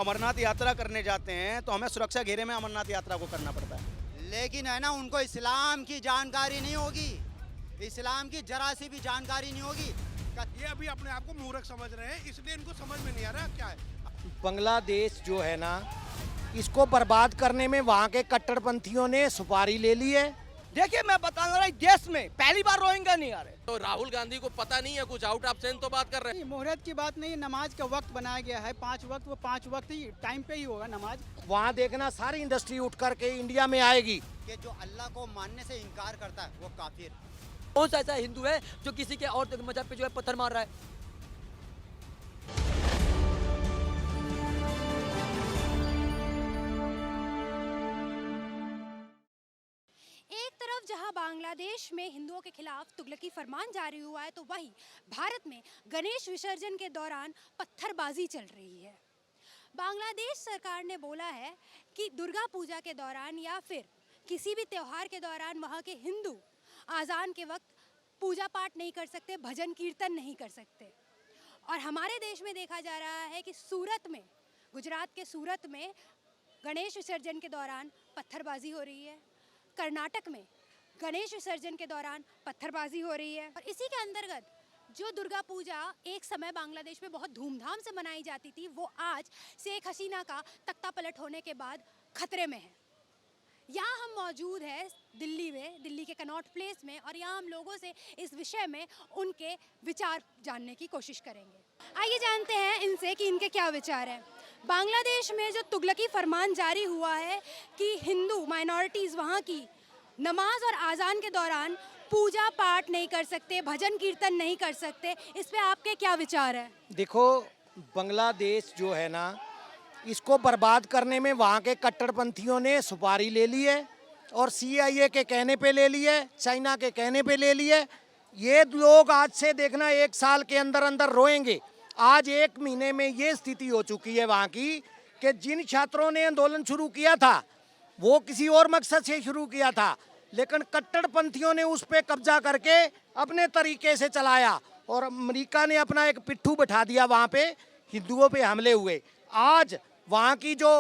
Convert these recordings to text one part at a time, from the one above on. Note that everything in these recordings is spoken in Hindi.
अमरनाथ यात्रा करने जाते हैं तो हमें सुरक्षा घेरे में अमरनाथ यात्रा को करना पड़ता है। लेकिन है ना, उनको इस्लाम की जानकारी नहीं होगी, इस्लाम की जरा सी भी जानकारी नहीं होगी। ये अभी अपने आप को मूर्ख समझ रहे हैं, इसलिए इनको समझ में नहीं आ रहा क्या है। बांग्लादेश जो है ना, इसको बर्बाद करने में वहाँ के कट्टरपंथियों ने सुपारी ले ली है। देखिए मैं बता रहा हूँ, देश में पहली बार रोहिंग्या नहीं आ रहे। तो राहुल गांधी को पता नहीं है कुछ, आउट ऑफ सेंस तो बात कर रहे हैं। मुहूर्त की बात नहीं, नमाज का वक्त बनाया गया है 5 वक्त, वो 5 वक्त ही टाइम पे ही होगा नमाज। वहाँ देखना सारी इंडस्ट्री उठ करके इंडिया में आएगी। कि जो अल्लाह को मानने से इनकार करता है वो काफिर। कौन सा ऐसा हिंदू है जो किसी के और मजहब पे जो है पत्थर मार रहा है? एक तरफ जहां बांग्लादेश में हिंदुओं के खिलाफ तुगलकी फरमान जारी हुआ है, तो वहीं भारत में गणेश विसर्जन के दौरान पत्थरबाजी चल रही है। बांग्लादेश सरकार ने बोला है कि दुर्गा पूजा के दौरान या फिर किसी भी त्यौहार के दौरान वहां के हिंदू आज़ान के वक्त पूजा पाठ नहीं कर सकते, भजन कीर्तन नहीं कर सकते। और हमारे देश में देखा जा रहा है कि सूरत में, गुजरात के सूरत में गणेश विसर्जन के दौरान पत्थरबाजी हो रही है। कर्नाटक में गणेश विसर्जन के दौरान पत्थरबाजी हो रही है। और इसी के अंतर्गत जो दुर्गा पूजा एक समय बांग्लादेश में बहुत धूमधाम से मनाई जाती थी, वो आज शेख हसीना का तख्ता पलट होने के बाद खतरे में है। यहाँ हम मौजूद हैं दिल्ली में, दिल्ली के कनॉट प्लेस में, और यहाँ हम लोगों से इस विषय में उनके विचार जानने की कोशिश करेंगे। आइए जानते हैं इनसे कि इनके क्या विचार हैं। बांग्लादेश में जो तुगलकी फरमान जारी हुआ है कि हिंदू माइनॉरिटीज़ वहाँ की नमाज और आज़ान के दौरान पूजा पाठ नहीं कर सकते, भजन कीर्तन नहीं कर सकते, इस पे आपके क्या विचार हैं? देखो, बांग्लादेश जो है ना, इसको बर्बाद करने में वहाँ के कट्टरपंथियों ने सुपारी ले ली है, और CIA के कहने पे ले ली है, चाइना के कहने पे ले ली है। ये लोग आज से देखना 1 साल के अंदर अंदर रोएंगे। आज 1 महीने में ये स्थिति हो चुकी है वहाँ की कि जिन छात्रों ने आंदोलन शुरू किया था वो किसी और मकसद से शुरू किया था, लेकिन कट्टरपंथियों ने उस पर कब्जा करके अपने तरीके से चलाया, और अमेरिका ने अपना एक पिट्ठू बैठा दिया वहाँ पे, हिंदुओं पे हमले हुए। आज वहाँ की जो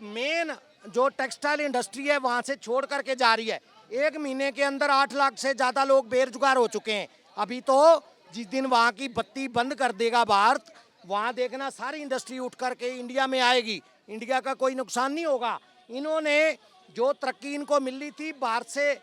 मेन जो टेक्सटाइल इंडस्ट्री है वहाँ से छोड़ करके जा रही है। 1 महीने के अंदर 8 लाख से ज़्यादा लोग बेरोजगार हो चुके हैं। अभी तो जिस दिन वहाँ की बत्ती बंद कर देगा भारत, वहाँ देखना सारी इंडस्ट्री उठ करके इंडिया में आएगी। इंडिया का कोई नुकसान नहीं होगा। इन्होंने जो तरक्की इनको मिल रही थी भारत से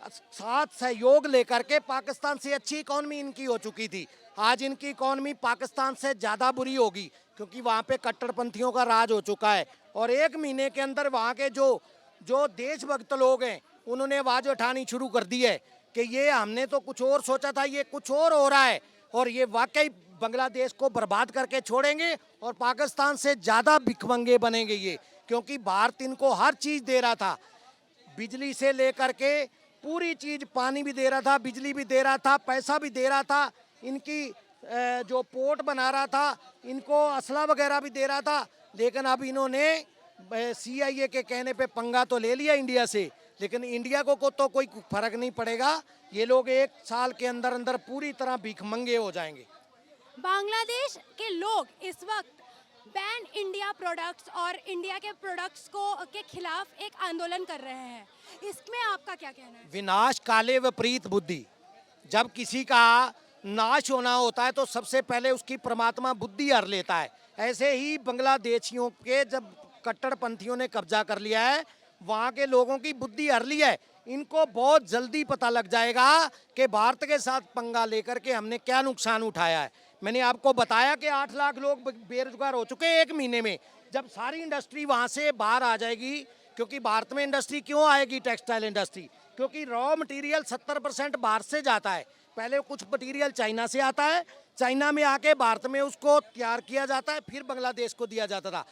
साथ सहयोग लेकर के, पाकिस्तान से अच्छी इकॉनमी इनकी हो चुकी थी। आज इनकी इकॉनमी पाकिस्तान से ज़्यादा बुरी होगी, क्योंकि वहाँ पे कट्टरपंथियों का राज हो चुका है। और 1 महीने के अंदर वहाँ के जो देशभक्त लोग हैं उन्होंने आवाज़ उठानी शुरू कर दी है कि ये हमने तो कुछ और सोचा था, ये कुछ और हो रहा है, और ये वाकई बांग्लादेश को बर्बाद करके छोड़ेंगे और पाकिस्तान से ज़्यादा भिखमंगे बनेंगे ये, क्योंकि भारत इनको हर चीज़ दे रहा था, बिजली से लेकर के पूरी चीज़, पानी भी दे रहा था, बिजली भी दे रहा था, पैसा भी दे रहा था, इनकी जो पोर्ट बना रहा था, इनको असला वगैरह भी दे रहा था। लेकिन अब इन्होंने CIA के कहने पे पंगा तो ले लिया इंडिया से, लेकिन इंडिया को तो कोई फर्क नहीं पड़ेगा। ये लोग 1 साल के अंदर अंदर पूरी तरह भिखमंगे हो जाएंगे। बांग्लादेश के लोग इस वक्त बैन इंडिया प्रोडक्ट्स और इंडिया के प्रोडक्ट्स के खिलाफ एक आंदोलन कर रहे हैं, इसमें आपका क्या कहना है? विनाश काले विपरीत बुद्धि। जब किसी का नाश होना होता है तो सबसे पहले उसकी परमात्मा बुद्धि हर लेता है। ऐसे ही बांग्लादेशियों के जब कट्टरपंथियों ने कब्जा कर लिया है, वहाँ के लोगों की बुद्धि हर ली है। इनको बहुत जल्दी पता लग जाएगा कि भारत के साथ पंगा लेकर के हमने क्या नुकसान उठाया है। मैंने आपको बताया कि 8 लाख लोग बेरोजगार हो चुके हैं 1 महीने में। जब सारी इंडस्ट्री वहाँ से बाहर आ जाएगी, क्योंकि भारत में इंडस्ट्री क्यों आएगी, टेक्सटाइल इंडस्ट्री, क्योंकि रॉ मटेरियल 70% बाहर से जाता है। पहले कुछ मटेरियल चाइना से आता है, चाइना में आके भारत में उसको तैयार किया जाता है, फिर बांग्लादेश को दिया जाता था।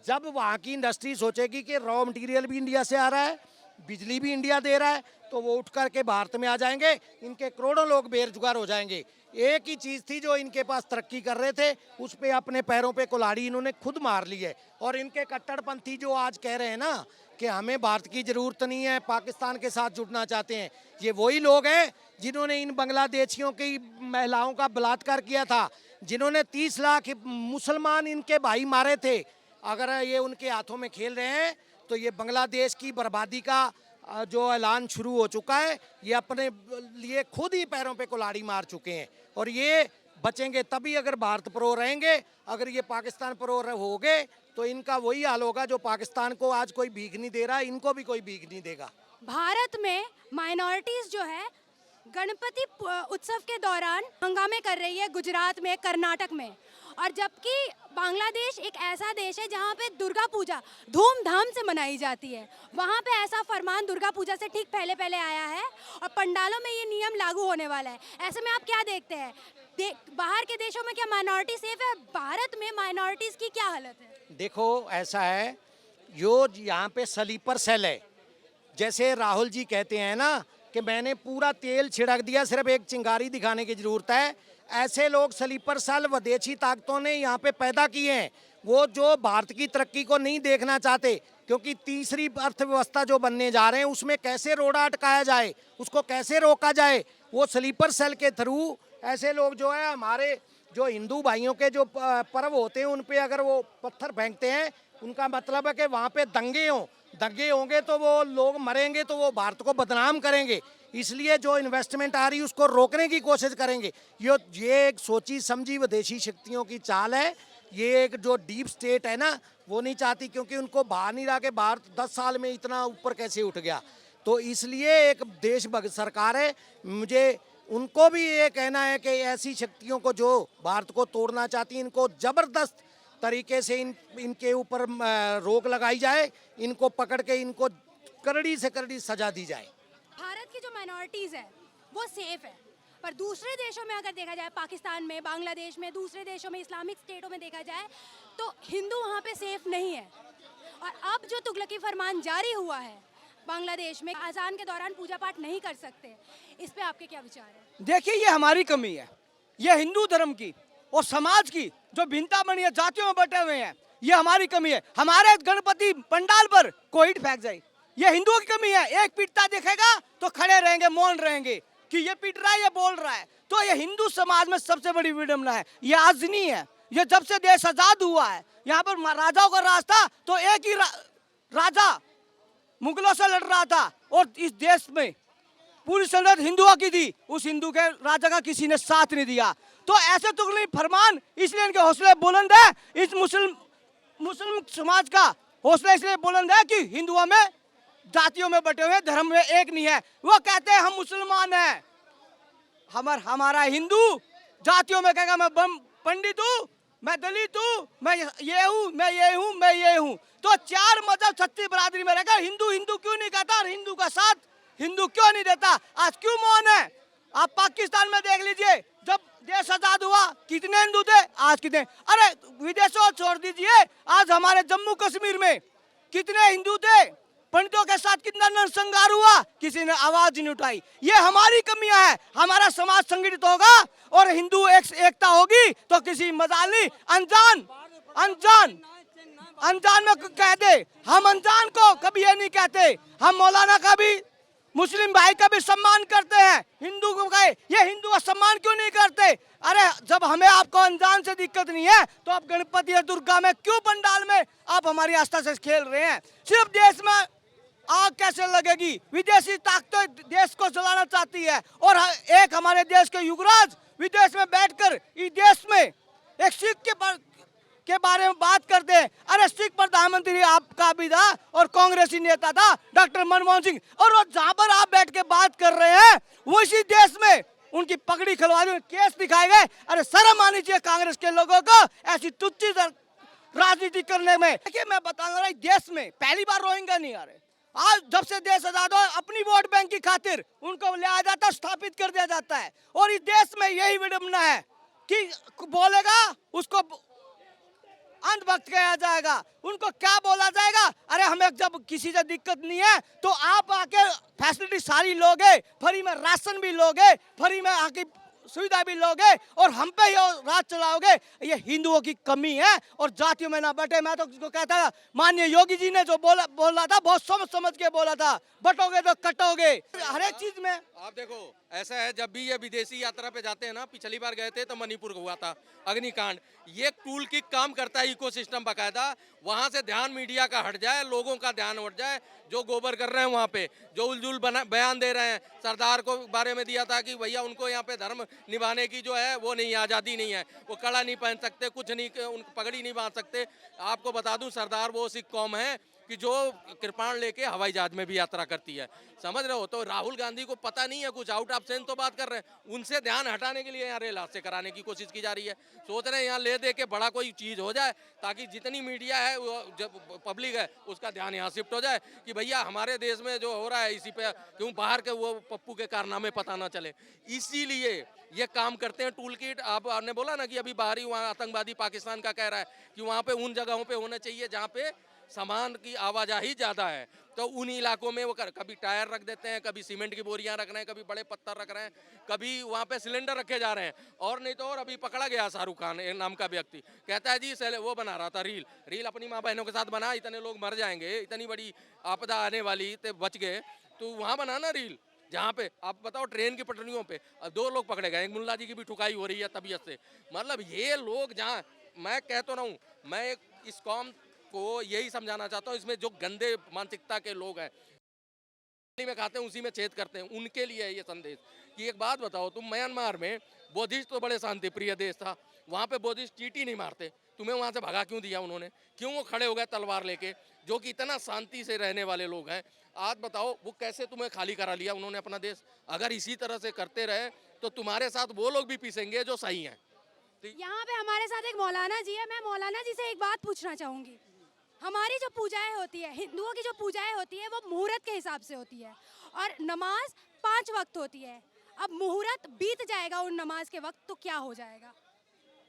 जब वहाँ की इंडस्ट्री सोचेगी कि रॉ मटेरियल भी इंडिया से आ रहा है, बिजली भी इंडिया दे रहा है, तो वो उठ करके भारत में आ जाएंगे, इनके करोड़ों लोग बेरोजगार हो जाएंगे। एक ही चीज़ थी जो इनके पास तरक्की कर रहे थे, उस पे अपने पैरों पे कुल्हाड़ी इन्होंने खुद मार ली है। और इनके कट्टरपंथी जो आज कह रहे हैं ना कि हमें भारत की ज़रूरत नहीं है, पाकिस्तान के साथ जुड़ना चाहते हैं, ये वही लोग हैं जिन्होंने इन बांग्लादेशियों की महिलाओं का बलात्कार किया था, जिन्होंने 30 लाख मुसलमान इनके भाई मारे थे, अगर ये उनके हाथों में खेल रहे हैं तो ये बांग्लादेश की बर्बादी का जो ऐलान शुरू हो चुका है। ये अपने लिए खुद ही पैरों पे कुल्हाड़ी मार चुके हैं और ये बचेंगे तभी अगर भारत प्रो रहेंगे। अगर ये पाकिस्तान प्रो हो गए तो इनका वही हाल होगा जो पाकिस्तान को आज कोई भीख नहीं दे रहा, इनको भी कोई भीख नहीं देगा। भारत में माइनॉरिटीज जो है गणपति उत्सव के दौरान हंगामे कर रही है गुजरात में, कर्नाटक में, और जबकि बांग्लादेश एक ऐसा देश है जहाँ पे दुर्गा पूजा धूमधाम से मनाई जाती है। वहाँ पे ऐसा फरमान दुर्गा पूजा से ठीक पहले पहले आया है और पंडालों में ये नियम लागू होने वाला है। ऐसे में आप क्या देखते हैं, बाहर के देशों में क्या माइनॉरिटी सेफ है, भारत में माइनॉरिटीज की क्या हालत है? देखो ऐसा है, यो यहाँ पे स्लीपर सेल है। जैसे राहुल जी कहते हैं ना कि मैंने पूरा तेल छिड़क दिया, सिर्फ एक चिंगारी दिखाने की जरूरत है, ऐसे लोग स्लीपर सेल विदेशी ताकतों ने यहाँ पे पैदा किए हैं। वो जो भारत की तरक्की को नहीं देखना चाहते, क्योंकि तीसरी अर्थव्यवस्था जो बनने जा रहे हैं उसमें कैसे रोड़ा अटकाया जाए, उसको कैसे रोका जाए, वो स्लीपर सेल के थ्रू ऐसे लोग जो है हमारे जो हिंदू भाइयों के जो पर्व होते हैं उन पे अगर वो पत्थर फेंकते हैं, उनका मतलब है कि वहाँ पे दंगे होंगे तो वो लोग मरेंगे तो वो भारत को बदनाम करेंगे। इसलिए जो इन्वेस्टमेंट आ रही है उसको रोकने की कोशिश करेंगे। ये एक सोची समझी विदेशी शक्तियों की चाल है। ये एक जो डीप स्टेट है ना वो नहीं चाहती, क्योंकि उनको बाहर नहीं रहा कि भारत 10 साल में इतना ऊपर कैसे उठ गया। तो इसलिए एक देश भक्त सरकार है, मुझे उनको भी ये कहना है कि ऐसी शक्तियों को जो भारत को तोड़ना चाहती हैं इनको जबरदस्त तरीके से इनके ऊपर रोक लगाई जाए, इनको पकड़ के इनको कड़ड़ी से कड़ड़ी सजा दी जाए। भारत की जो माइनॉरिटीज है वो सेफ है, पर दूसरे देशों में अगर देखा जाए, पाकिस्तान में, बांग्लादेश में, दूसरे देशों में, इस्लामिक स्टेटों में देखा जाए तो हिंदू वहाँ पे सेफ नहीं है। और अब जो तुगलकी फरमान जारी हुआ है बांग्लादेश में, अजान के दौरान पूजा पाठ नहीं कर सकते, इस पे आपके क्या विचार है? देखिए, ये हमारी कमी है, ये हिंदू धर्म की और समाज की जो भिन्नता बनी है, जातियों में बटे हुए हैं, ये हमारी कमी है। हमारे गणपति पंडाल पर कोई ईंट फेंक जाए, ये हिंदुओं की कमी है। एक पीटता दिखेगा तो खड़े रहेंगे, मौन रहेंगे कि ये पीट रहा है, ये बोल रहा है। तो ये हिंदू समाज में सबसे बड़ी विडंबना है। ये आज नहीं है, ये जब से देश आजाद हुआ है, यहाँ पर राजाओं का राज था तो एक ही राजा मुगलों से लड़ रहा था और इस देश में पूरी सल्तनत हिंदुओं की थी, उस हिंदू के राजा का किसी ने साथ नहीं दिया। तो ऐसे तुगलकी फरमान, इसलिए इनके हौसले बुलंद है। इस मुस्लिम समाज का हौसला इसलिए बुलंद है कि हिंदुओं में जातियों में बटे हुए, धर्म में एक नहीं है। वो कहते हैं हम मुसलमान हैं, हमारा हिंदू जातियों में कहेगा मैं पंडित हूँ, मैं दलित हूँ, मैं ये हूँ, मैं ये हूँ, मैं ये हूँ। तो चार मजहब छत्तीस बरादरी में रहकर हिंदू हिंदू क्यों नहीं कहता, और हिंदू का साथ हिंदू क्यों नहीं देता? आज क्यों मौन है? आप पाकिस्तान में देख लीजिए, जब देश आजाद हुआ कितने हिंदू थे, आज कितने? अरे विदेशों छोड़ दीजिए, आज हमारे जम्मू कश्मीर में कितने हिंदू थे, पंडितों के साथ कितना नरसंहार हुआ, किसी ने आवाज नहीं उठाई। ये हमारी कमियां है। हमारा समाज संगठित होगा और हिंदू एकता होगी तो किसी मजाल नहीं। अनजान में कह दे, हम अनजान को कभी ये नहीं कहते। हम मौलाना का भी, मुस्लिम भाई का भी सम्मान करते हैं। हिंदू को कहे ये हिंदू का सम्मान क्यों नहीं करते? अरे जब हमें आपको अनजान से दिक्कत नहीं है तो आप गणपति या दुर्गा में क्यों पंडाल में आप हमारी आस्था से खेल रहे हैं? सिर्फ देश में आग कैसे लगेगी? विदेशी ताकतें देश को जलाना चाहती है और एक हमारे देश के युवराज विदेश में बैठकर इस देश में एक सिख के बारे में बात करते हैं। अरे सिख प्रधानमंत्री आपका भी था और कांग्रेसी नेता था डॉक्टर मनमोहन सिंह, और वो जहां पर आप बैठ के बात कर रहे हैं वो इसी देश में उनकी पगड़ी खिलवा दी, केस दिखाए गए। अरे शर्म आनी चाहिए कांग्रेस के लोगों को ऐसी तुच्छ राजनीति करने में। देखिए मैं बताऊंगा, देश में पहली बार रोहिंग्या नहीं आ रहे। आज जब से देश आजाद हो अपनी वोट बैंक की खातिर उनको ले आ जाता, स्थापित कर दिया जाता है। और इस देश में यही विडंबना है कि बोलेगा उसको अंधभक्त कहा जाएगा, उनको क्या बोला जाएगा? अरे हमें जब किसी से दिक्कत नहीं है तो आप आके फैसिलिटी सारी लोगे, फ्री में राशन भी लोगे, फ्री में आके सुविधा भी लोगे और हम पे ही राज चलाओगे, ये हिंदुओं की कमी है। और जातियों में ना बटे। मैं तो उसको कहता था, माननीय योगी जी ने जो बोला था बहुत समझ समझ के बोला था, बटोगे तो कटोगे हर एक चीज में। आप देखो, ऐसा है, जब भी ये विदेशी यात्रा पे जाते हैं ना, पिछली बार गए थे तो मणिपुर हुआ था अग्निकांड, ये टूल किक काम करता है, इकोसिस्टम बकायदा। वहां से ध्यान मीडिया का हट जाए, लोगों का ध्यान हट जाए, जो गोबर कर रहे हैं वहां पे, जो उलझुल बयान दे रहे हैं। सरदार को बारे में दिया था कि भैया उनको यहाँ पे धर्म निभाने की जो है वो नहीं, आज़ादी नहीं है, वो कड़ा नहीं पहन सकते, कुछ नहीं, उन पगड़ी नहीं बांध सकते। आपको बता दूं, सरदार वो सिख कौम है कि जो कृपाण लेके हवाई जहाज में भी यात्रा करती है, समझ रहे हो। तो राहुल गांधी को पता नहीं है कुछ, आउट ऑफ सेंस तो बात कर रहे हैं, उनसे ध्यान हटाने के लिए यहाँ रेल हादसे कराने की कोशिश की जा रही है। सोच रहे हैं यहाँ ले दे के बड़ा कोई चीज हो जाए, ताकि जितनी मीडिया है, वो जब पब्लिक है, उसका ध्यान यहाँ शिफ्ट हो जाए कि भैया हमारे देश में जो हो रहा है इसी पे, क्यों बाहर के वो पप्पू के कारनामे पता ना चले। इसीलिए ये काम करते हैं टूल किट। आपने बोला ना कि अभी बाहरी वहाँ आतंकवादी पाकिस्तान का कह रहा है कि वहाँ पे उन जगहों पे होना चाहिए जहाँ पे सामान की आवाजाही ज्यादा है, तो उन इलाकों में वो कभी टायर रख देते हैं, कभी सीमेंट की बोरियां रख रहे हैं, कभी बड़े पत्थर रख रहे हैं, कभी वहाँ पे सिलेंडर रखे जा रहे हैं। और नहीं तो और अभी पकड़ा गया शाहरुख खान नाम का व्यक्ति, कहता है जी वो बना रहा था रील अपनी माँ बहनों के साथ बना, इतने लोग मर जाएंगे, इतनी बड़ी आपदा आने वाली, तो बच गए, तो वहाँ बनाना रील जहाँ पे आप बताओ ट्रेन की पटरियों पे 2 लोग पकड़े गए, एक मुल्ला जी की भी ठुकाई हो रही है तबीयत से। मतलब ये लोग, जहाँ मैं कह तो रहा हूँ, मैं इस कौम को यही समझाना चाहता हूँ, इसमें जो गंदे मानसिकता के लोग हैं, में खाते हैं उसी में छेद करते हैं, उनके लिए है ये संदेश। कि एक बात बताओ, तुम म्यांमार में बुद्धिस्ट तो बड़े शांति प्रिय देश था, वहाँ पे बुद्धिस्ट चींटी नहीं मारते, तुम्हें वहाँ से भगा क्यों दिया उन्होंने? क्यों वो खड़े हो गए तलवार लेके, जो कि इतना शांति से रहने वाले लोग हैं? आज बताओ वो कैसे तुम्हें खाली करा लिया उन्होंने अपना देश? अगर इसी तरह से करते रहे तो तुम्हारे साथ वो लोग भी पीसेंगे जो सही हैं। यहाँ पे हमारे साथ एक मौलाना जी है, मैं मौलाना जी से एक बात पूछना चाहूँगी। हमारी जो पूजाएं होती है, हिंदुओं की जो पूजाएं होती है, वो मुहूर्त के हिसाब से होती है, और नमाज 5 वक्त होती है। अब मुहूर्त बीत जाएगा उन नमाज के वक्त, तो क्या हो जाएगा?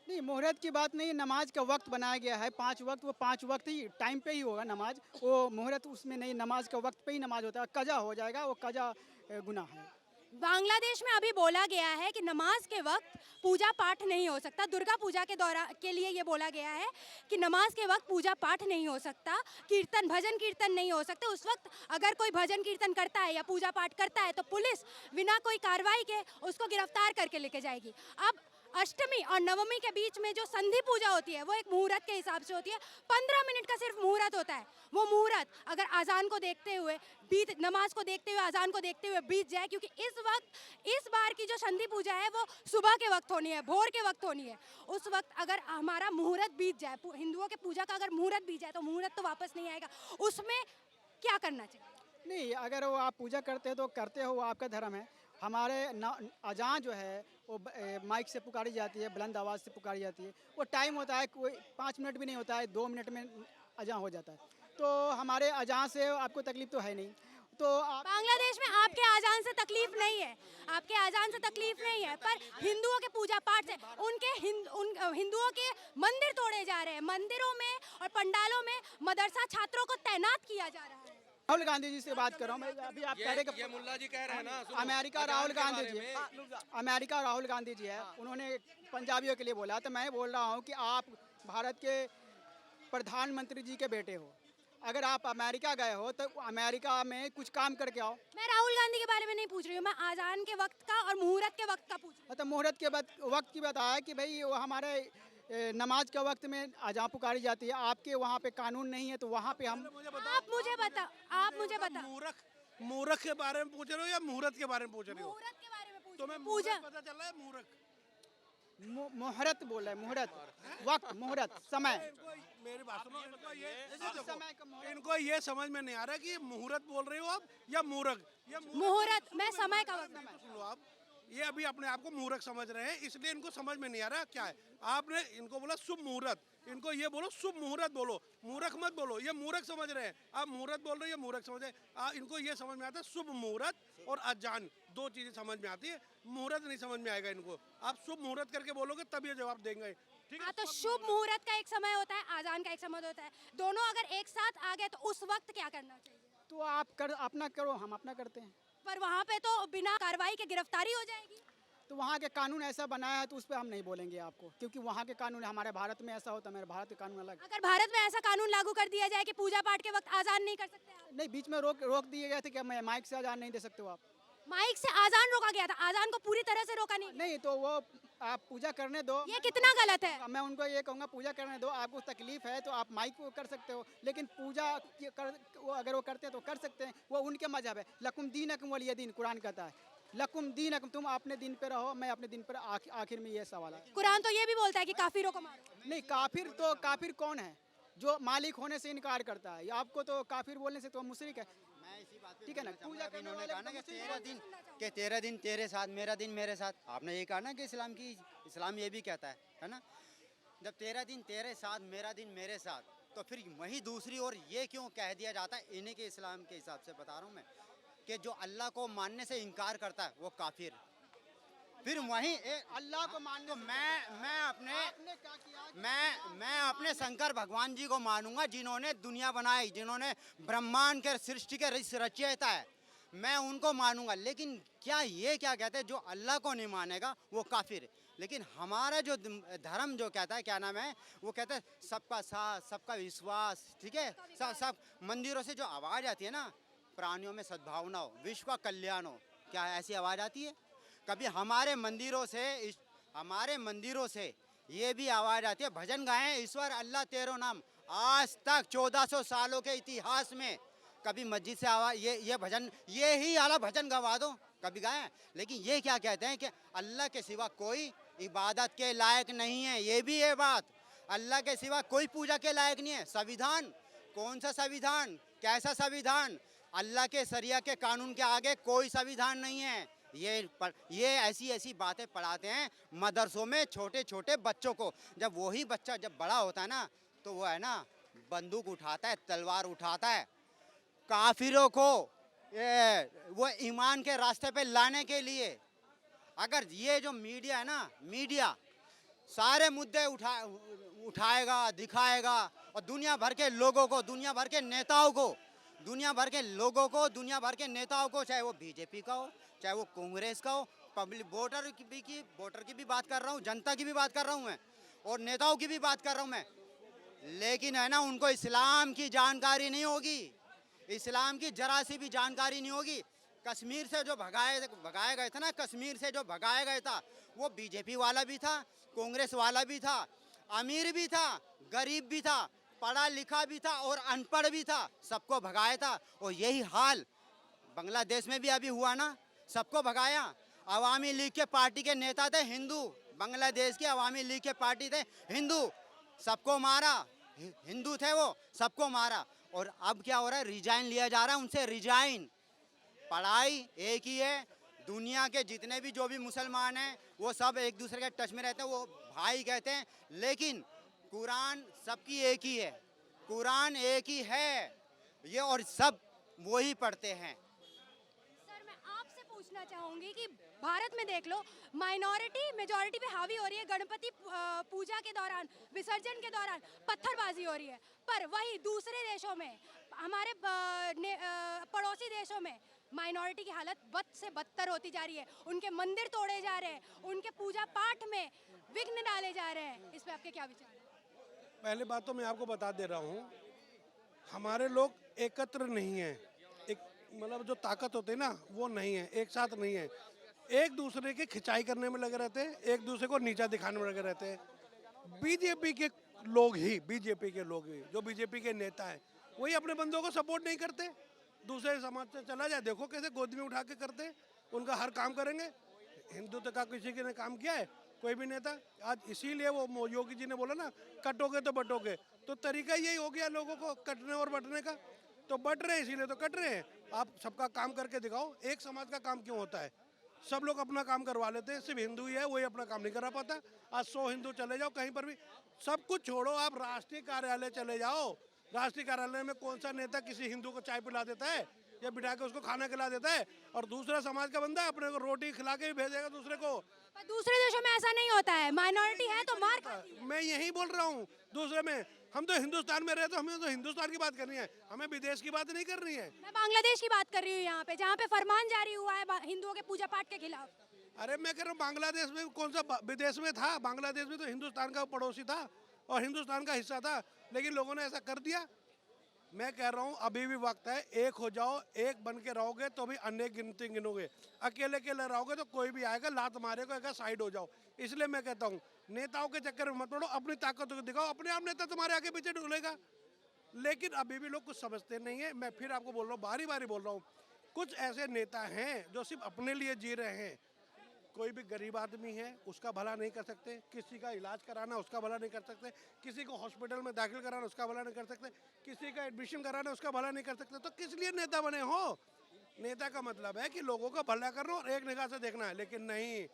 नहीं, मुहूर्त की बात नहीं, नमाज का वक्त बनाया गया है 5 वक्त, वो 5 वक्त ही टाइम पे ही होगा नमाज, वो मुहूर्त उसमें नहीं, नमाज का वक्त पे ही नमाज होता है। कज़ा हो जाएगा, वो कज़ा गुनाह है। बांग्लादेश में अभी बोला गया है कि नमाज के वक्त पूजा पाठ नहीं हो सकता। दुर्गा पूजा के दौरान के लिए ये बोला गया है कि नमाज के वक्त पूजा पाठ नहीं हो सकता, कीर्तन भजन कीर्तन नहीं हो सकते। उस वक्त अगर कोई भजन कीर्तन करता है या पूजा पाठ करता है तो पुलिस बिना कोई कार्रवाई के उसको गिरफ्तार करके लेके जाएगी। अब अष्टमी और नवमी के बीच में जो संधि पूजा होती है वो एक मुहूर्त के हिसाब से होती है। 15 मिनट का सिर्फ मुहूर्त होता है। वो मुहूर्त अगर अजान को देखते हुए नमाज को देखते हुए, अजान को देखते हुए बीत जाए, क्योंकि इस बार की जो संधि पूजा है वो सुबह के वक्त होनी है, भोर के वक्त होनी है। उस वक्त अगर हमारा मुहूर्त बीत जाए, हिंदुओं के पूजा का अगर मुहूर्त बीत जाए तो मुहूर्त तो वापस नहीं आएगा। उसमें क्या करना चाहिए? नहीं, अगर वो आप पूजा करते हो तो करते हो, वो आपका धर्म है। हमारे अजान जो है वो माइक से पुकारी जाती है, बुलंद आवाज़ से पुकारी जाती है। वो टाइम होता है, कोई 5 मिनट भी नहीं होता है, 2 मिनट में अजान हो जाता है। तो हमारे अजान से आपको तकलीफ तो है नहीं। तो बांग्लादेश में आपके अजान से तकलीफ नहीं है, आपके अजान से तकलीफ नहीं है, पर हिंदुओं के पूजा पाठ से हिंदुओं के मंदिर तोड़े जा रहे हैं। मंदिरों में और पंडालों में मदरसा छात्रों को तैनात किया जा रहा है। राहुल गांधी जी से बात कर रहा हूँ मैं। अभी आप कह रहे कि ये मुल्ला जी कह रहे हैं ना, अमेरिका राहुल गांधी जी, अमेरिका राहुल गांधी जी है, उन्होंने पंजाबियों के लिए बोला। तो मैं बोल रहा हूँ कि आप भारत के प्रधानमंत्री जी के बेटे हो, अगर आप अमेरिका गए हो तो अमेरिका में कुछ काम करके आओ। मैं राहुल गांधी के बारे में नहीं पूछ रही हूँ, मैं आजान के वक्त का और मुहूर्त के वक्त का पूछ रही हूँ। मतलब मुहूर्त के वक्त की बताया कि भाई वो हमारे नमाज के वक्त में अजान पुकारी जाती है। आपके वहाँ पे कानून नहीं है तो वहाँ पे हम आप मुझे बता मुहूर्त के बारे में पूछ रहे हो या मुहूर्त के बारे में पूछ रहे हो? मुहूर्त के बारे में पूछ तो मैं पूजा पता चल रहा है मुहूर्त मुहूर्त बोल रहे हैं, मुहूर्त वक्त, मुहूर्त समय। मेरी बात सुनो, इनको ये समझ में नहीं आ रहा कि मुहूर्त बोल रहे हो आप या मुहूर्त? मुहूर्त मैं समय का वक्त सुन लो आप, ये अभी अपने आप को मुहूर्त समझ रहे हैं, इसलिए इनको समझ में नहीं आ रहा क्या है। आपने इनको बोला शुभ मुहूर्त, इनको ये बोलो शुभ मुहूर्त बोलो, मुहूर्त मत बोलो। ये मुहूर्त समझ रहे हैं, आप मुहूर्त बोल रहे हो, ये मुहूर्त समझ रहे हैं। इनको ये समझ में आता है शुभ मुहूर्त और अजान, 2 चीजें समझ में आती है, मुहूर्त नहीं समझ में आएगा इनको। आप शुभ मुहूर्त करके बोलोगे तब ये जवाब देंगे। ठीक है, तो शुभ मुहूर्त का एक समय होता है, आजान का एक समय होता है, दोनों अगर एक साथ आ गए तो उस वक्त क्या करना चाहिए? तो आप अपना करो, हम अपना करते हैं। पर वहाँ पे तो बिना कार्रवाई के गिरफ्तारी हो जाएगी। तो वहाँ के कानून ऐसा बनाया है तो उस पर हम नहीं बोलेंगे आपको, क्योंकि वहाँ के कानून, हमारे भारत में ऐसा होता है, मेरे भारत के कानून अलग। अगर भारत में ऐसा कानून लागू कर दिया जाए कि पूजा पाठ के वक्त आजान नहीं कर सकते आप? नहीं, बीच में रोक दिए गए थे कि मैं माइक से अजान नहीं दे सकते हो आप। माइक से आजान रोका गया था, आजान को पूरी तरह से रोका नहीं। नहीं तो वो आप पूजा करने दो। ये कितना गलत है? मैं उनको ये कहूँगा पूजा करने दो, आपको तकलीफ है तो आप माइक को कर सकते हो, लेकिन पूजा वो अगर वो करते हैं तो कर सकते हैं, वो उनके मजहब है। लकुम दीनकुम वलिय दीन, कुरान कहता है लकुम दीनकुम, तुम अपने दिन पे रहो, मैं अपने दिन पर। आखिर में ये सवाल है। कुरान तो ये भी बोलता है कि काफिरों को मारो। नहीं, काफिर कौन है? जो मालिक होने से इनकार करता है। आपको तो काफिर बोलने से तो मुशरिक है। मैं इसी बात पे ठीक है ना, बोलना पूजा चाहूंगा कि करने इन्होंने वाले कहा ना को कि मुस्लिम तेरह दिन तेरे साथ, मेरा दिन मेरे साथ। आपने ये कहा ना कि इस्लाम ये भी कहता है ना, जब 13 दिन तेरे साथ, मेरा दिन मेरे साथ, तो फिर वही दूसरी ओर ये क्यों कह दिया जाता है? इन्हीं के इस्लाम के हिसाब से बता रहा हूँ मैं, कि जो अल्लाह को मानने से इनकार करता है वो काफिर। फिर वहीं अल्लाह को मानने तो से- मैं अपने शंकर भगवान जी को मानूंगा, जिन्होंने दुनिया बनाई, जिन्होंने ब्रह्मांड के सृष्टि के रचयिता है, मैं उनको मानूंगा। लेकिन क्या ये क्या कहते हैं, जो अल्लाह को नहीं मानेगा वो काफिर। लेकिन हमारा जो धर्म जो कहता है, क्या नाम है, वो कहता है सबका साथ, सबका विश्वास, ठीक है। सब मंदिरों से जो आवाज़ आती है ना, प्राणियों में सद्भावना हो, विश्व का कल्याण हो, क्या ऐसी आवाज़ आती है? कभी हमारे मंदिरों से ये भी आवाज़ आती है, भजन गाएं ईश्वर अल्लाह तेरो नाम। आज तक 1400 सालों के इतिहास में कभी मस्जिद से आवाज़ ये भजन, ये ही आला भजन गवा दो, कभी गाएं? लेकिन ये क्या कहते हैं कि अल्लाह के सिवा कोई इबादत के लायक नहीं है। ये भी है बात, अल्लाह के सिवा कोई पूजा के लायक नहीं है। संविधान, कौन सा संविधान, कैसा संविधान? अल्लाह के शरिया के कानून के आगे कोई संविधान नहीं है। ये ऐसी बातें पढ़ाते हैं मदरसों में छोटे छोटे बच्चों को। जब वही बच्चा जब बड़ा होता है ना, तो वो है ना बंदूक उठाता है, तलवार उठाता है, काफिरों को वो ईमान के रास्ते पे लाने के लिए। अगर ये जो मीडिया है ना, मीडिया सारे मुद्दे उठाएगा, दिखाएगा, और दुनिया भर के लोगों को, दुनिया भर के नेताओं को, दुनिया भर के नेताओं को, चाहे वो बीजेपी का हो, चाहे वो कांग्रेस का हो, पब्लिक वोटर की भी बात कर रहा हूँ, जनता की भी बात कर रहा हूँ मैं, और नेताओं की भी बात कर रहा हूँ मैं। लेकिन है ना, उनको इस्लाम की जानकारी नहीं होगी, इस्लाम की जरा सी भी जानकारी नहीं होगी। कश्मीर से जो भगाए गए थे ना, कश्मीर से जो भगाया गया था, वो बीजेपी वाला भी था, कांग्रेस वाला भी था, अमीर भी था, गरीब भी था, पढ़ा लिखा भी था और अनपढ़ भी था, सबको भगाया था। और यही हाल बांग्लादेश में भी अभी हुआ ना, सबको भगाया। अवामी लीग के पार्टी के नेता थे हिंदू, बांग्लादेश की अवामी लीग के पार्टी थे हिंदू, सबको मारा, हिंदू थे वो, सबको मारा। और अब क्या हो रहा है, रिजाइन लिया जा रहा है उनसे, रिजाइन। पढ़ाई एक ही है, दुनिया के जितने भी जो भी मुसलमान हैं वो सब एक दूसरे के टच में रहते हैं, वो भाई कहते हैं। लेकिन कुरान सबकी एक ही है, कुरान एक ही है ये, और सब वही पढ़ते हैं। सर, मैं आपसे पूछना चाहूंगी कि भारत में देख लो, माइनॉरिटी मेजॉरिटी पे हावी हो रही है। गणपति पूजा के दौरान, विसर्जन के दौरान पत्थरबाजी हो रही है, पर वही दूसरे देशों में, हमारे पड़ोसी देशों में माइनॉरिटी की हालत बद से बदतर होती जा रही है। उनके मंदिर तोड़े जा रहे हैं, उनके पूजा पाठ में विघ्न डाले जा रहे हैं। इस पे आपके क्या विचार हैं? पहले बात तो मैं आपको बता दे रहा हूँ, हमारे लोग एकत्र नहीं हैं, एक मतलब जो ताकत होती है ना, वो नहीं है, एक साथ नहीं है, एक दूसरे की खिंचाई करने में लगे रहते हैं, एक दूसरे को नीचा दिखाने में लगे रहते हैं। बीजेपी के लोग ही, जो बीजेपी के नेता हैं, वही अपने बंदों को सपोर्ट नहीं करते। दूसरे समाज से चला जाए, देखो कैसे गोद में उठा के करते, उनका हर काम करेंगे। हिंदुत्व का किसी ने काम किया है कोई भी नेता? आज इसीलिए वो योगी जी ने बोला ना, कटोगे तो बटोगे, तो तरीका यही हो गया लोगों को कटने और बटने का। तो बट रहे हैं, इसीलिए तो कट रहे हैं। आप सबका काम करके दिखाओ, एक समाज का काम क्यों होता है? सब लोग अपना काम करवा लेते हैं, सिर्फ हिंदू ही है वही अपना काम नहीं करा पाता। आज 100 हिंदू चले जाओ कहीं पर भी, सब कुछ छोड़ो, आप राष्ट्रीय कार्यालय चले जाओ, राष्ट्रीय कार्यालय में कौन सा नेता किसी हिंदू को चाय पिला देता है या बिठा के उसको खाना खिला देता है? और दूसरा समाज का बंदा अपने को रोटी खिला के भी भेजेगा दूसरे को। पर दूसरे देशों में ऐसा नहीं होता है, माइनॉरिटी है तो मार खाती है। मैं यही बोल रहा हूँ, दूसरे में हम तो हिंदुस्तान में रहे, तो हमें तो हिंदुस्तान की बात करनी है, हमें विदेश की बात नहीं करनी है। मैं बांग्लादेश की बात कर रही हूँ यहाँ पे, जहाँ पे फरमान जारी हुआ है हिंदुओं के पूजा पाठ के खिलाफ। अरे मैं कह रहा हूँ बांग्लादेश में कौन सा विदेश में था, बांग्लादेश में तो हिंदुस्तान का पड़ोसी था और हिंदुस्तान का हिस्सा था, लेकिन लोगों ने ऐसा कर दिया। मैं कह रहा हूँ अभी भी वक्त है, एक हो जाओ, एक बन के रहोगे तो भी अनेक गिनती गिनोगे, अकेले अकेले रहोगे तो कोई भी आएगा लात मारेगा, साइड हो जाओ। इसलिए मैं कहता हूँ नेताओं के चक्कर में मत पड़ो, अपनी ताकत को दिखाओ, अपने आप नेता तुम्हारे आगे पीछे डुलेगा। लेकिन अभी भी लोग कुछ समझते नहीं है। मैं फिर आपको बोल रहा हूँ, बारी बारी बोल रहा हूँ, कुछ ऐसे नेता हैं जो सिर्फ अपने लिए जी रहे हैं। कोई भी गरीब आदमी है उसका भला नहीं कर सकते, किसी का इलाज कराना उसका भला नहीं कर सकते, किसी को हॉस्पिटल में दाखिल कराना उसका भला नहीं कर सकते, किसी का एडमिशन कराना उसका भला नहीं कर सकते। तो किस लिए नेता बने हो? नेता का मतलब है कि लोगों का भला करना और एक निगाह से देखना है। लेकिन नहीं,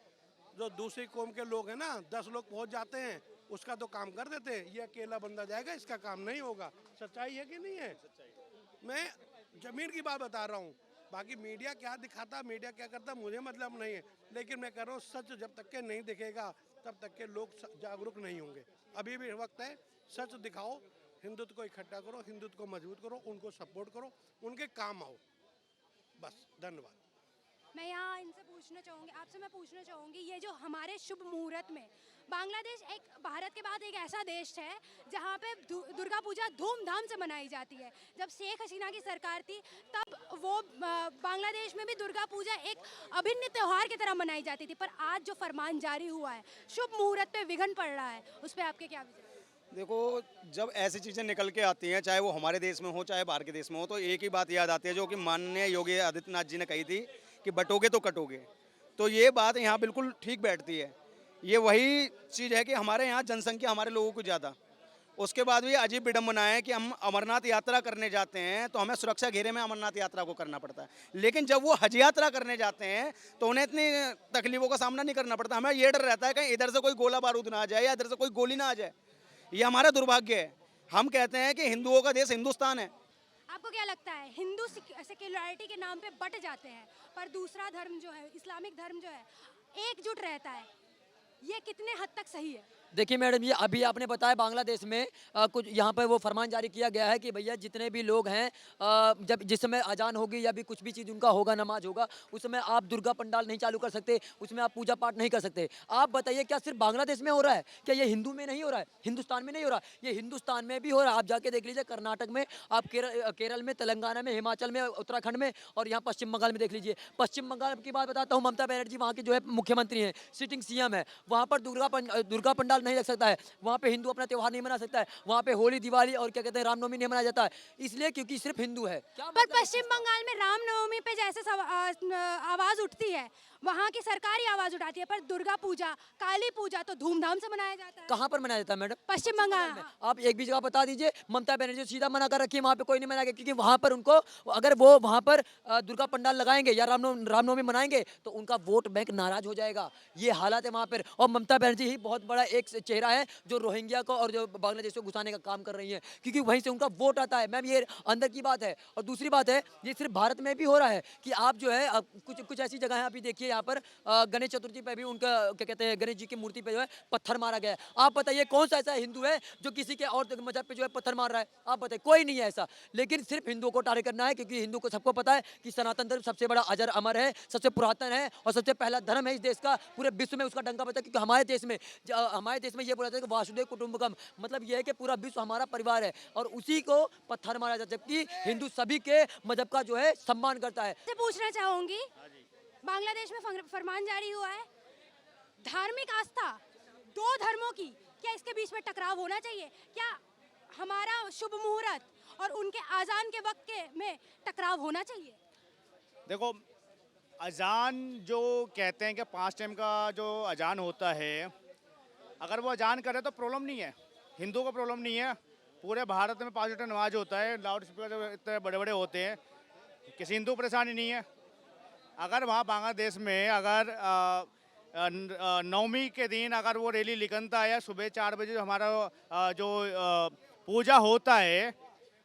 जो दूसरी कौम के लोग हैं ना, 10 लोग पहुंच जाते हैं, उसका तो काम कर देते हैं। ये अकेला बंदा जाएगा, इसका काम नहीं होगा। सच्चाई है कि नहीं है? मैं जमीन की बात बता रहा हूँ, बाकी मीडिया क्या दिखाता, मीडिया क्या करता, मुझे मतलब नहीं है। लेकिन मैं कह रहा हूँ सच जब तक के नहीं दिखेगा तब तक के लोग जागरूक नहीं होंगे। अभी भी वक्त है, सच दिखाओ, हिंदुत्व को इकट्ठा करो, हिंदुत्व को मजबूत करो, उनको सपोर्ट करो, उनके काम आओ। बस, धन्यवाद। मैं यहाँ इनसे पूछना चाहूँगी, आपसे मैं पूछना चाहूँगी, ये जो हमारे शुभ मुहूर्त में बांग्लादेश एक भारत के बाद एक ऐसा देश है जहाँ पे दुर्गा पूजा धूमधाम से मनाई जाती है। जब शेख हसीना की सरकार थी तब वो बांग्लादेश में भी दुर्गा पूजा एक अभिन्न त्यौहार की तरह मनाई जाती थी, पर आज जो फरमान जारी हुआ है, शुभ मुहूर्त पे विघ्न पड़ रहा है, उस पर आपके क्या विचार? देखो, जब ऐसी चीज़ें निकल के आती हैं, चाहे वो हमारे देश में हो चाहे बाहर के देश में हो, तो एक ही बात याद आती है जो कि माननीय योगी आदित्यनाथ जी ने कही थी कि बटोगे तो कटोगे। तो ये बात यहाँ बिल्कुल ठीक बैठती है। ये वही चीज़ है कि हमारे यहाँ जनसंख्या हमारे लोगों को ज़्यादा, उसके बाद भी अजीब विडम्बना है कि हम अमरनाथ यात्रा करने जाते हैं तो हमें सुरक्षा घेरे में अमरनाथ यात्रा को करना पड़ता है, लेकिन जब वो हज यात्रा करने जाते हैं तो उन्हें इतनी तकलीफों का सामना नहीं करना पड़ता। हमें ये डर रहता है कहीं इधर से कोई गोला बारूद ना आ जाए या इधर से कोई गोली ना आ जाए। ये हमारा दुर्भाग्य है। हम कहते हैं कि हिंदुओं का देश हिंदुस्तान है। आपको क्या लगता है, हिंदू सेक्युलरिटी के नाम पे बट जाते हैं पर दूसरा धर्म जो है, इस्लामिक धर्म जो है, एकजुट रहता है, ये कितने हद तक सही है? देखिए मैडम, ये अभी आपने बताया बांग्लादेश में कुछ यहाँ पर वो फरमान जारी किया गया है कि भैया जितने भी लोग हैं जब जिस समय अजान होगी या भी कुछ भी चीज़ उनका होगा, नमाज होगा, उस समय आप दुर्गा पंडाल नहीं चालू कर सकते, उसमें आप पूजा पाठ नहीं कर सकते। आप बताइए क्या सिर्फ बांग्लादेश में हो रहा है? क्या ये हिंदू में नहीं हो रहा है, हिंदुस्तान में नहीं हो रहा? ये हिंदुस्तान में भी हो रहा है। आप जाके देख लीजिए, कर्नाटक में, आप केरल में, तेलंगाना में, हिमाचल में, उत्तराखंड में और यहाँ पश्चिम बंगाल में देख लीजिए। पश्चिम बंगाल की बात बताता हूँ, ममता बनर्जी वहाँ की जो है मुख्यमंत्री हैं, सिटिंग CM है, वहाँ पर दुर्गा पंडाल नहीं लग सकता है, वहाँ पे हिंदू अपना त्योहार नहीं मना सकता है, वहाँ पे होली, दिवाली और क्या कहते हैं रामनवमी नहीं मनाया जाता है, इसलिए क्योंकि सिर्फ हिंदू है। क्या पर पश्चिम बंगाल में रामनवमी पे जैसे आवाज उठती है, वहाँ की सरकारी आवाज उठाती है, पर दुर्गा पूजा, काली पूजा तो धूमधाम से मनाया जाता है। कहाँ पर मनाया जाता है मैडम? पश्चिम बंगाल में। आप एक भी जगह बता दीजिए। ममता बनर्जी सीधा मना कर रखी है, वहाँ पे कोई नहीं मनाएगा, क्योंकि वहाँ पर उनको, अगर वो वहाँ पर दुर्गा पंडाल लगाएंगे या रामनवमी मनाएंगे तो उनका वोट बैंक नाराज हो जाएगा। ये हालात है वहाँ पर। और ममता बनर्जी ही बहुत बड़ा एक चेहरा है जो रोहिंग्या को और जो बांग्लादेश को घुसाने का काम कर रही है, क्योंकि वहीं से उनका वोट आता है। मैम, ये अंदर की बात है। और दूसरी बात है, ये सिर्फ भारत में भी हो रहा है कि आप जो है कुछ ऐसी जगह है, अभी देखिए यहाँ पर गणेश चतुर्थी पे भी उनका क्या कहते हैं, गणेश जी की मूर्ति पे जो है पत्थर मारा गया है। आप बताइए कौन सा ऐसा हिंदू है जो किसी के और मजहब पे जो है पत्थर मार रहा है? आप बताइए, कोई नहीं है ऐसा। लेकिन सिर्फ हिंदुओं को टारगेट करना है, क्योंकि हिंदू को सबको पता है कि सनातन धर्म सबसे बड़ा अजर अमर है, सबसे पुरातन है और सबसे पहला धर्म है इस देश का। पूरे विश्व में उसका डंका बजता है, क्योंकि हमारे देश में ये बोला जाता है कि वासुदेव कुटुंबकम, मतलब ये है कि पूरा विश्व हमारा परिवार है, और उसी को पत्थर मारा जाता है, जबकि हिंदू सभी के मजहब का जो है सम्मान करता है। पूछना चाहूंगी, बांग्लादेश में फरमान जारी हुआ है, धार्मिक आस्था दो धर्मों की, क्या इसके बीच में टकराव होना चाहिए? क्या हमारा शुभ मुहूर्त और उनके आजान के वक्त में टकराव होना चाहिए? देखो, अजान जो कहते हैं कि 5 टाइम का जो अजान होता है, अगर वो अजान करे तो प्रॉब्लम नहीं है, हिंदुओं को प्रॉब्लम नहीं है। पूरे भारत में 5 टाइम नमाज होता है, लाउड स्पीकर इतने बड़े बड़े होते हैं, किसी हिंदू को परेशानी नहीं है। अगर वहाँ बांग्लादेश में अगर नवमी के दिन अगर वो रैली निकलता है, सुबह 4 बजे हमारा जो पूजा होता है,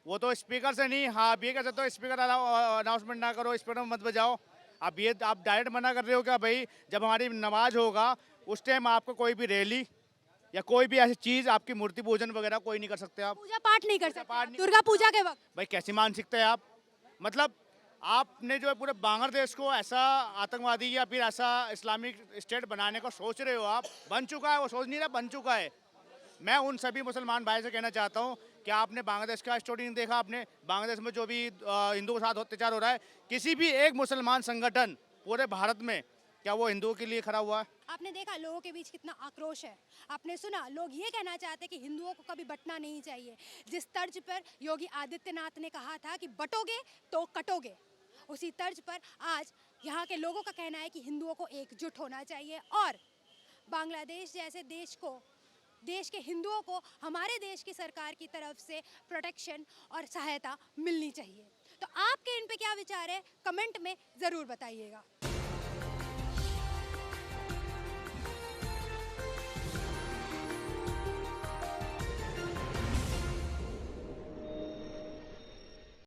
वो तो स्पीकर से नहीं, हाँ आप ये कह सकते हो स्पीकर अनाउंसमेंट ना करो, स्पीकर मत बजाओ। आप डायरेक्ट मना कर रहे हो क्या भाई, जब हमारी नमाज होगा उस टाइम आपको कोई भी रैली या कोई भी ऐसी चीज़, आपकी मूर्ति पूजन वगैरह कोई नहीं कर सकते। आप पूजा पाठ नहीं कर सकते दुर्गा पूजा के वक्त? भाई कैसी मानसिकता है आप? मतलब आपने जो है पूरे बांग्लादेश को ऐसा आतंकवादी या फिर ऐसा इस्लामिक स्टेट बनाने को सोच रहे हो आप, बन चुका है, वो सोच नहीं रहा, बन चुका है। मैं उन सभी मुसलमान भाई से कहना चाहता हूँ कि आपने बांग्लादेश का स्टोरी नहीं देखा, आपने बांग्लादेश में जो भी हिंदुओं के साथ अत्याचार हो रहा है, किसी भी एक मुसलमान संगठन पूरे भारत में क्या वो हिंदुओं के लिए खड़ा हुआ है? आपने देखा लोगों के बीच कितना आक्रोश है। आपने सुना लोग ये कहना चाहते हैं कि हिंदुओं को कभी बंटना नहीं चाहिए। जिस तर्ज पर योगी आदित्यनाथ ने कहा था कि बटोगे तो कटोगे, उसी तर्ज पर आज यहाँ के लोगों का कहना है कि हिंदुओं को एकजुट होना चाहिए और बांग्लादेश जैसे देश को, देश के हिंदुओं को हमारे देश की सरकार की तरफ से प्रोटेक्शन और सहायता मिलनी चाहिए। तो आपके इन पे क्या विचार है, कमेंट में ज़रूर बताइएगा।